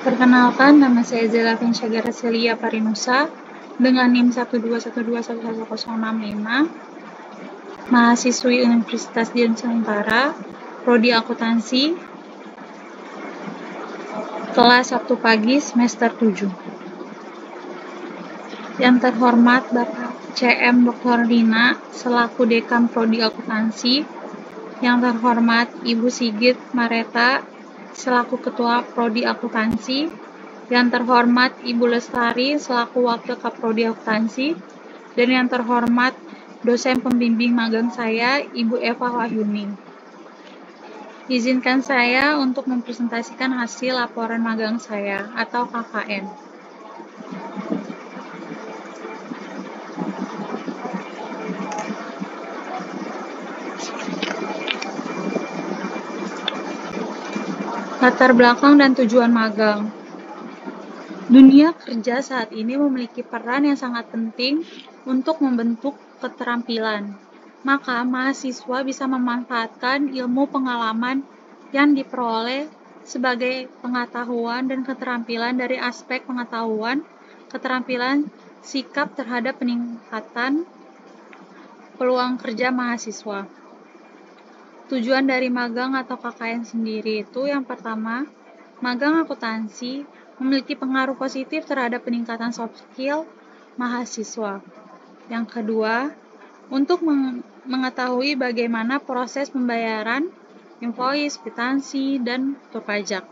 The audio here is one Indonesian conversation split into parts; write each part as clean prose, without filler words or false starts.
Perkenalkan, nama saya Zela Vinsya Gracilia Parinusa dengan NIM 121111065, mahasiswi Universitas Dian Nusantara, Prodi Akuntansi, kelas Sabtu pagi semester 7. Yang terhormat Bapak CM Dr. Dina selaku Dekan Prodi Akuntansi, yang terhormat Ibu Sigit Mareta selaku Ketua Prodi Akuntansi, yang terhormat Ibu Lestari selaku Wakil Kaprodi Akuntansi, dan yang terhormat dosen pembimbing magang saya, Ibu Eva Wahyuni. Izinkan saya untuk mempresentasikan hasil laporan magang saya atau KKN. Latar belakang dan tujuan magang. Dunia kerja saat ini memiliki peran yang sangat penting untuk membentuk keterampilan. Maka mahasiswa bisa memanfaatkan ilmu pengalaman yang diperoleh sebagai pengetahuan dan keterampilan dari aspek pengetahuan, keterampilan, sikap terhadap peningkatan peluang kerja mahasiswa. Tujuan dari magang atau KKN sendiri itu yang pertama, magang akuntansi memiliki pengaruh positif terhadap peningkatan soft skill mahasiswa. Yang kedua, untuk mengetahui bagaimana proses pembayaran, invoice, kwitansi, dan pajak.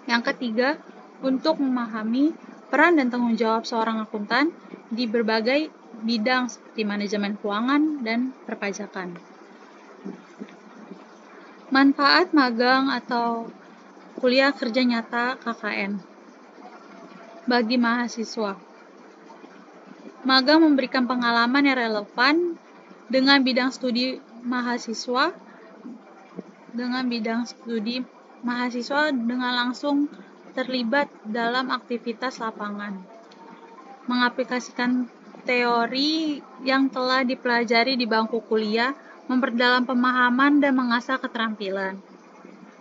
Yang ketiga, untuk memahami peran dan tanggung jawab seorang akuntan di berbagai bidang seperti manajemen keuangan dan perpajakan. Manfaat magang atau kuliah kerja nyata KKN bagi mahasiswa. Magang memberikan pengalaman yang relevan dengan bidang studi mahasiswa dengan langsung terlibat dalam aktivitas lapangan. Mengaplikasikan teori yang telah dipelajari di bangku kuliah, memperdalam pemahaman dan mengasah keterampilan.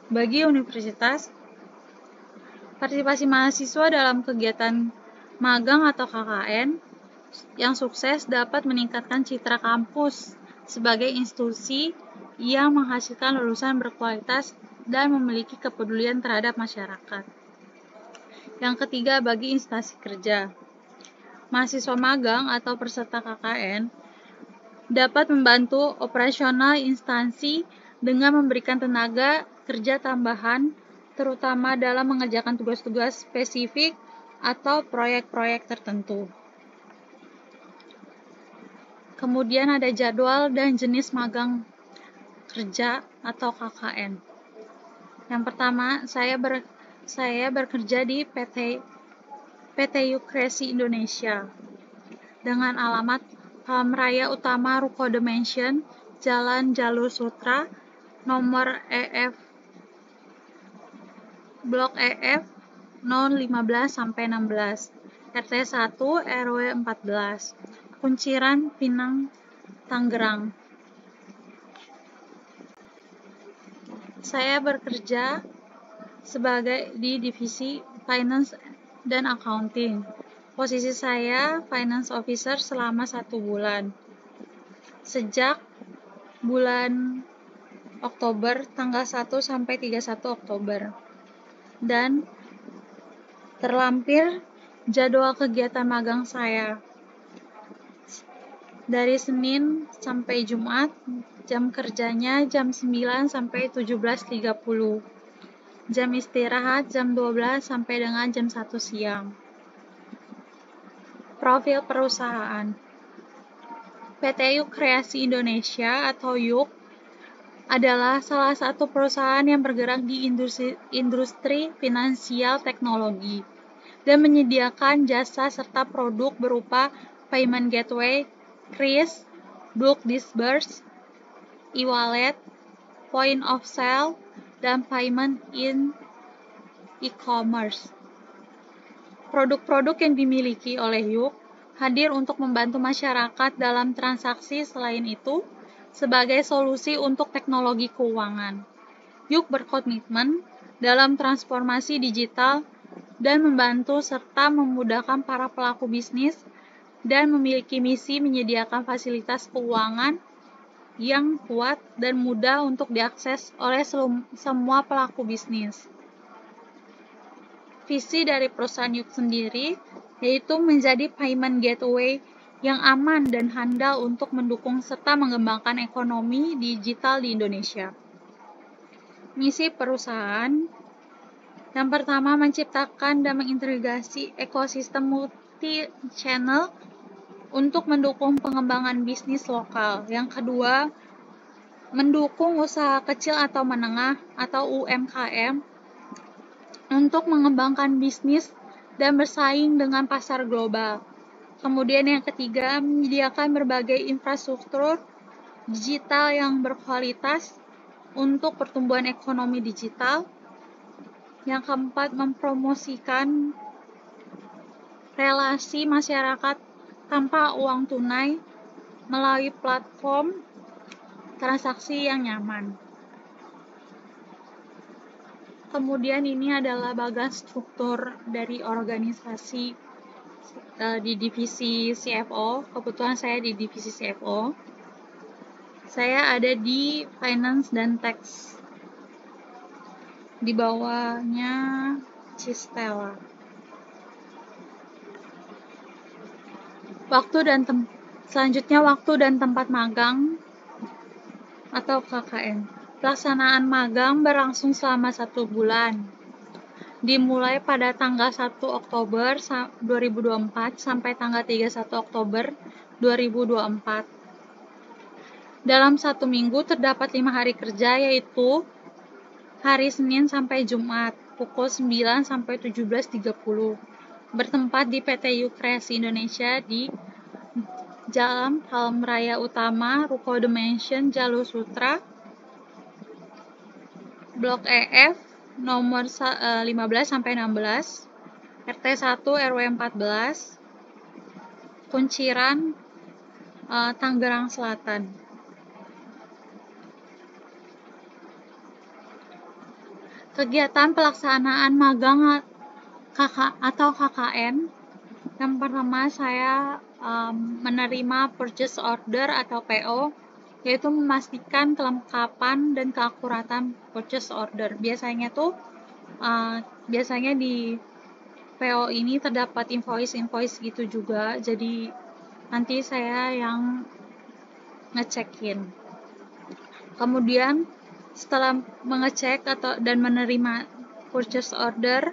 Bagi universitas, partisipasi mahasiswa dalam kegiatan magang atau KKN yang sukses dapat meningkatkan citra kampus sebagai institusi yang menghasilkan lulusan berkualitas dan memiliki kepedulian terhadap masyarakat. Yang ketiga, bagi instansi kerja. Mahasiswa magang atau peserta KKN dapat membantu operasional instansi dengan memberikan tenaga kerja tambahan, terutama dalam mengerjakan tugas-tugas spesifik atau proyek-proyek tertentu. Kemudian ada jadwal dan jenis magang kerja atau KKN. Yang pertama, saya bekerja di PT Yukresi Indonesia dengan alamat Palm Raya Utama Ruko The Mansion, Jalan Jalur Sutra, nomor Blok EF 015-16, RT 1 RW 14, Kunciran, Pinang, Tangerang. Saya bekerja di divisi Finance dan Accounting. Posisi saya Finance Officer selama 1 bulan. Sejak bulan Oktober, tanggal 1 sampai 31 Oktober. Dan terlampir jadwal kegiatan magang saya. Dari Senin sampai Jumat, jam kerjanya jam 9 sampai 17.30. Jam istirahat jam 12 sampai dengan jam 1 siang. Profil perusahaan. PT Yukresi Indonesia atau YUK adalah salah satu perusahaan yang bergerak di industri finansial teknologi dan menyediakan jasa serta produk berupa payment gateway, KRIS, bulk disburse, e-wallet, point of sale, dan payment in e-commerce. Produk-produk yang dimiliki oleh YUK hadir untuk membantu masyarakat dalam transaksi. Selain itu, sebagai solusi untuk teknologi keuangan, YUK berkomitmen dalam transformasi digital dan membantu serta memudahkan para pelaku bisnis dan memiliki misi menyediakan fasilitas keuangan yang kuat dan mudah untuk diakses oleh semua pelaku bisnis. Visi dari perusahaan Yuk sendiri yaitu menjadi payment gateway yang aman dan handal untuk mendukung serta mengembangkan ekonomi digital di Indonesia. Misi perusahaan yang pertama, menciptakan dan mengintegrasi ekosistem multi-channel untuk mendukung pengembangan bisnis lokal. Yang kedua, mendukung usaha kecil atau menengah atau UMKM untuk mengembangkan bisnis dan bersaing dengan pasar global. Kemudian yang ketiga, menyediakan berbagai infrastruktur digital yang berkualitas untuk pertumbuhan ekonomi digital. Yang keempat, mempromosikan relasi masyarakat tanpa uang tunai melalui platform transaksi yang nyaman. Kemudian ini adalah bagian struktur dari organisasi di divisi CFO. Kebetulan saya di divisi CFO. Saya ada di Finance dan Tax. Di bawahnya Cistella. Selanjutnya waktu dan tempat magang atau KKN. Pelaksanaan magang berlangsung selama 1 bulan. Dimulai pada tanggal 1 Oktober 2024 sampai tanggal 31 Oktober 2024. Dalam 1 minggu terdapat 5 hari kerja, yaitu hari Senin sampai Jumat pukul 9 sampai 17.30. Bertempat di PT Yuk Kreasi Indonesia di Jalan Palm Raya Utama, Ruko The Mansion, Jalur Sutra, Blok EF, nomor 15 sampai 16, RT 1 RW 14, Kunciran, Tangerang Selatan. Kegiatan pelaksanaan magang atau KKN. Yang pertama, saya menerima purchase order atau PO, yaitu memastikan kelengkapan dan keakuratan purchase order. Biasanya di PO ini terdapat invoice gitu juga, jadi nanti saya yang ngecekin. Kemudian setelah mengecek dan menerima purchase order,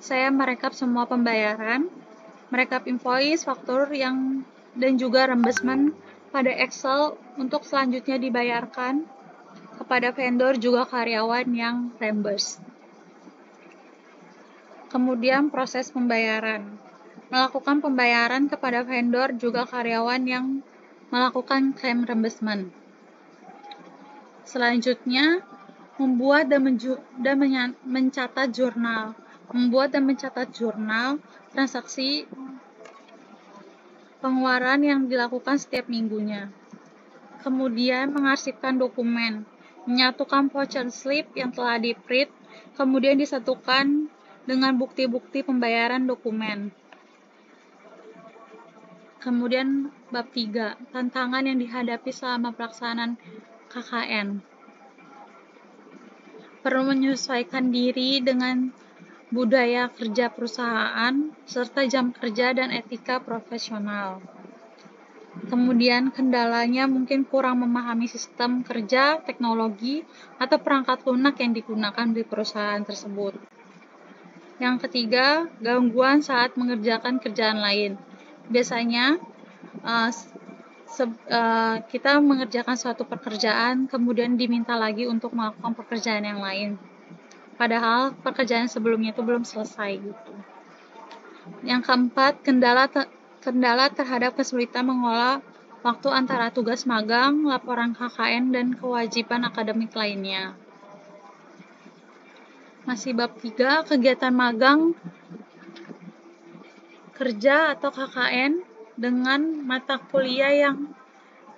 saya merekap semua pembayaran, merekap invoice, faktur dan juga reimbursement pada Excel untuk selanjutnya dibayarkan kepada vendor juga karyawan yang reimburse. Kemudian proses pembayaran. Melakukan pembayaran kepada vendor juga karyawan yang melakukan klaim reimbursement. Selanjutnya, membuat dan mencatat jurnal. Membuat dan mencatat jurnal transaksi pengeluaran yang dilakukan setiap minggunya. Kemudian mengarsipkan dokumen, menyatukan voucher slip yang telah di-print, kemudian disatukan dengan bukti-bukti pembayaran dokumen. Kemudian bab 3, tantangan yang dihadapi selama pelaksanaan KKN. Perlu menyesuaikan diri dengan budaya kerja perusahaan, serta jam kerja dan etika profesional. Kemudian kendalanya mungkin kurang memahami sistem kerja, teknologi, atau perangkat lunak yang digunakan di perusahaan tersebut. Yang ketiga, gangguan saat mengerjakan kerjaan lain. Biasanya kita mengerjakan suatu pekerjaan, kemudian diminta lagi untuk melakukan pekerjaan yang lain. Padahal pekerjaan sebelumnya itu belum selesai gitu. Yang keempat, kendala terhadap kesulitan mengolah waktu antara tugas magang, laporan KKN, dan kewajiban akademik lainnya. Masih bab 3, kegiatan magang, kerja atau KKN dengan mata kuliah yang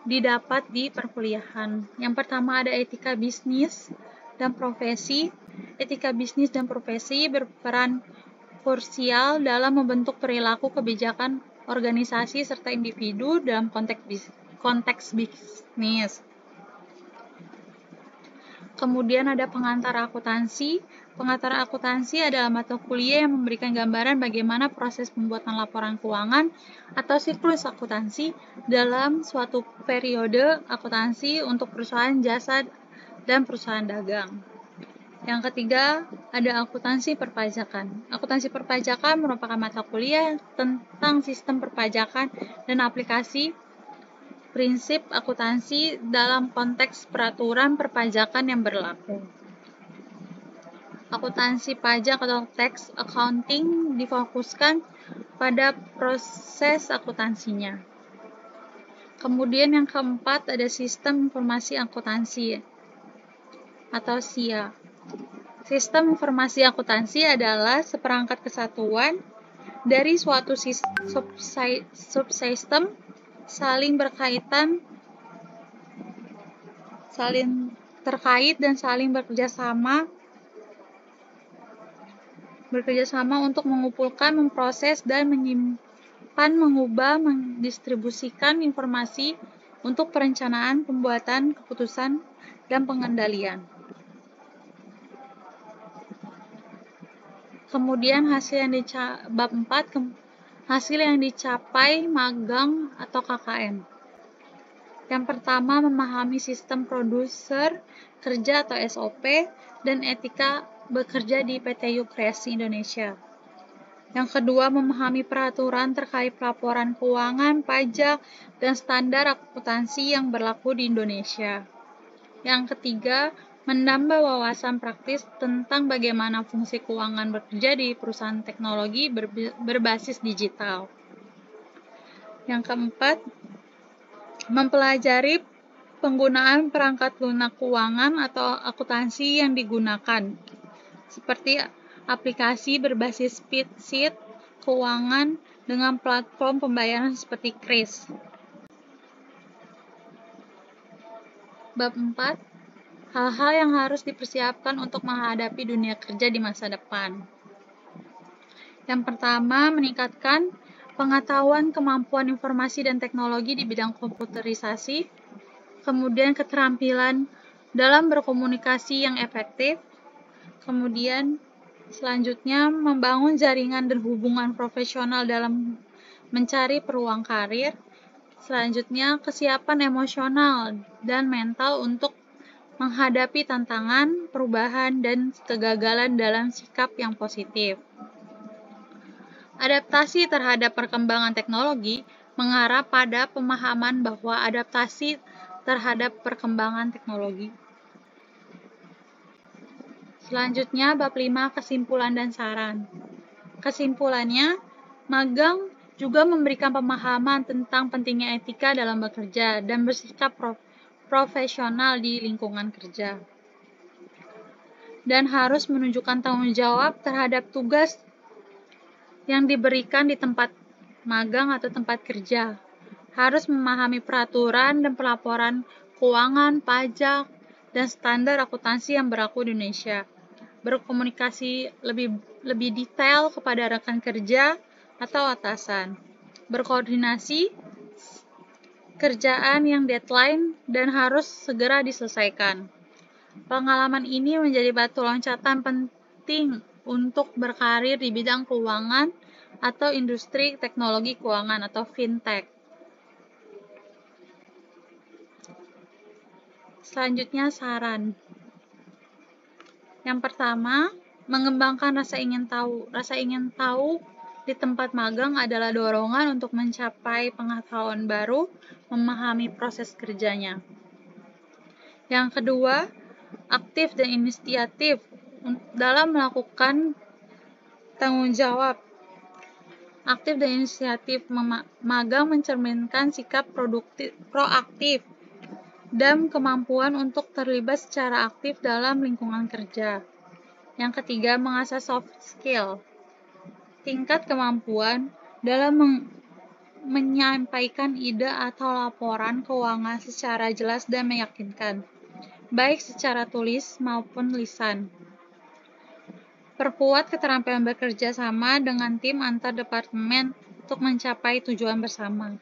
didapat di perkuliahan. Yang pertama ada etika bisnis dan profesi. Etika bisnis dan profesi berperan krusial dalam membentuk perilaku kebijakan organisasi serta individu dalam konteks bisnis. Kemudian ada pengantar akuntansi. Pengantar akuntansi adalah mata kuliah yang memberikan gambaran bagaimana proses pembuatan laporan keuangan atau siklus akuntansi dalam suatu periode akuntansi untuk perusahaan jasa dan perusahaan dagang. Yang ketiga, ada akuntansi perpajakan. Akuntansi perpajakan merupakan mata kuliah tentang sistem perpajakan dan aplikasi prinsip akuntansi dalam konteks peraturan perpajakan yang berlaku. Akuntansi pajak atau tax accounting difokuskan pada proses akuntansinya. Kemudian yang keempat ada sistem informasi akuntansi atau SIA. Sistem informasi akuntansi adalah seperangkat kesatuan dari suatu subsistem saling terkait dan saling bekerja sama untuk mengumpulkan, memproses, dan menyimpan, mengubah, mendistribusikan informasi untuk perencanaan, pembuatan keputusan, dan pengendalian. Kemudian bab 4, hasil yang dicapai magang atau KKN. Yang pertama, memahami sistem produser kerja atau SOP dan etika bekerja di PT Yuk Kreasi Indonesia. Yang kedua, memahami peraturan terkait pelaporan keuangan, pajak, dan standar akuntansi yang berlaku di Indonesia. Yang ketiga, menambah wawasan praktis tentang bagaimana fungsi keuangan bekerja di perusahaan teknologi berbasis digital. Yang keempat, mempelajari penggunaan perangkat lunak keuangan atau akuntansi yang digunakan, seperti aplikasi berbasis spreadsheet keuangan dengan platform pembayaran seperti Kris. Bab 4, hal-hal yang harus dipersiapkan untuk menghadapi dunia kerja di masa depan. Yang pertama, meningkatkan pengetahuan kemampuan informasi dan teknologi di bidang komputerisasi, kemudian keterampilan dalam berkomunikasi yang efektif, kemudian selanjutnya membangun jaringan dan hubungan profesional dalam mencari peluang karir, selanjutnya kesiapan emosional dan mental untuk menghadapi tantangan, perubahan, dan kegagalan dalam sikap yang positif. Adaptasi terhadap perkembangan teknologi mengarah pada pemahaman bahwa adaptasi terhadap perkembangan teknologi. Selanjutnya, bab 5, kesimpulan dan saran. Kesimpulannya, magang juga memberikan pemahaman tentang pentingnya etika dalam bekerja dan bersikap profesional di lingkungan kerja. Dan harus menunjukkan tanggung jawab terhadap tugas yang diberikan di tempat magang atau tempat kerja. Harus memahami peraturan dan pelaporan keuangan, pajak, dan standar akuntansi yang berlaku di Indonesia. Berkomunikasi lebih detail kepada rekan kerja atau atasan. Berkoordinasi kerjaan yang deadline dan harus segera diselesaikan. Pengalaman ini menjadi batu loncatan penting untuk berkarir di bidang keuangan atau industri teknologi keuangan atau fintech. Selanjutnya, saran. Yang pertama, mengembangkan rasa ingin tahu. Rasa ingin tahu di tempat magang adalah dorongan untuk mencapai pengetahuan baru, memahami proses kerjanya. Yang kedua, aktif dan inisiatif dalam melakukan tanggung jawab. Aktif dan inisiatif magang mencerminkan sikap proaktif dan kemampuan untuk terlibat secara aktif dalam lingkungan kerja. Yang ketiga, mengasah soft skill. Tingkat kemampuan dalam menyampaikan ide atau laporan keuangan secara jelas dan meyakinkan, baik secara tulis maupun lisan. Perkuat keterampilan bekerja sama dengan tim antar departemen untuk mencapai tujuan bersama.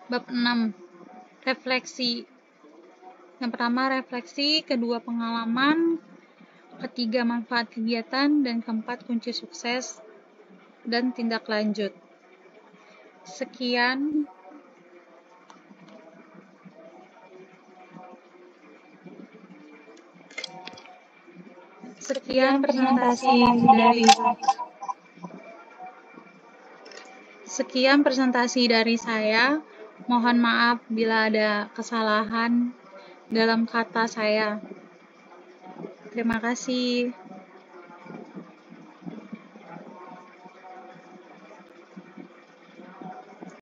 Bab 6. Refleksi. Yang pertama refleksi, kedua pengalaman, ketiga manfaat kegiatan, dan keempat kunci sukses dan tindak lanjut. Sekian presentasi dari saya. Mohon maaf bila ada kesalahan dalam kata saya. Terima kasih.